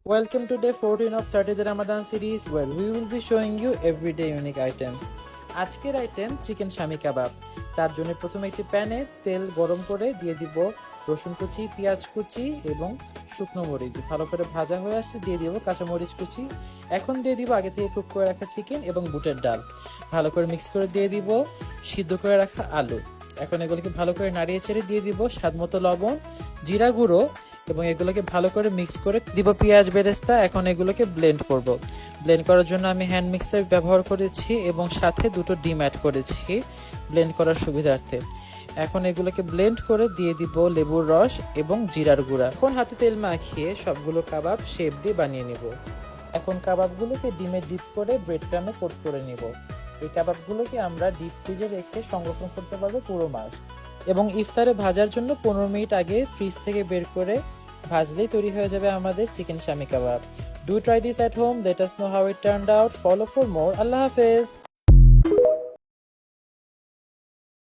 Welcome to day 14 of 30th Ramadan series where we will be showing you everyday unique items. আজকের item chicken শামি কাবাব। তার জন্য প্রথমে একটি প্যানে তেল গরম করে দিয়ে দিব রসুন কুচি, পেঁয়াজ কুচি এবং শুকনো মরিচ। ভালো করে ভাজা হয়ে আসলে দিয়ে দিব কাঁচা মরিচ কুচি। এখন দিয়ে দিব আগে থেকে কুক করে রাখা চিকেন এবং বুটের ডাল। ভালো করে মিক্স করে দিয়ে দিব সিদ্ধ করে রাখা আলু। এখন এগুলোকে ভালো করে নাড়িয়ে ছেড়ে দিয়ে দিব স্বাদমতো লবণ, জিরা গুঁড়ো এবং এগুলোকে ভালো করে মিক্স করে দিব পেঁয়াজ বেরেস্তা। এখন এগুলোকে ব্লেন্ড করব। ব্লেন্ড করার জন্য আমি হ্যান্ড মিক্সার ব্যবহার করেছি এবং সাথে দুটো ডিম অ্যাড করেছি ব্লেন্ড করার সুবিধার্থে। এখন এগুলোকে ব্লেন্ড করে দিয়ে দিব লেবুর রস এবং জিরার গুঁড়া। এখন হাতে তেল মাখিয়ে সবগুলো কাবাব শেপ দিয়ে বানিয়ে নিব। এখন কাবাবগুলোকে ডিমে ডিপ করে ব্রেড ক্রামে কোট করে নিব। এই কাবাবগুলোকে আমরা ডিপ ফ্রিজে রেখে সংরক্ষণ করতে পারবো পুরো মাস, এবং ইফতারে ভাজার জন্য 15 মিনিট আগে ফ্রিজ থেকে বের করে ভাজলেই তৈরি হয়ে যাবে আমাদের chicken Shami kebab. Do try this at home. Let us know how it turned out. Follow for more. Allah Hafiz.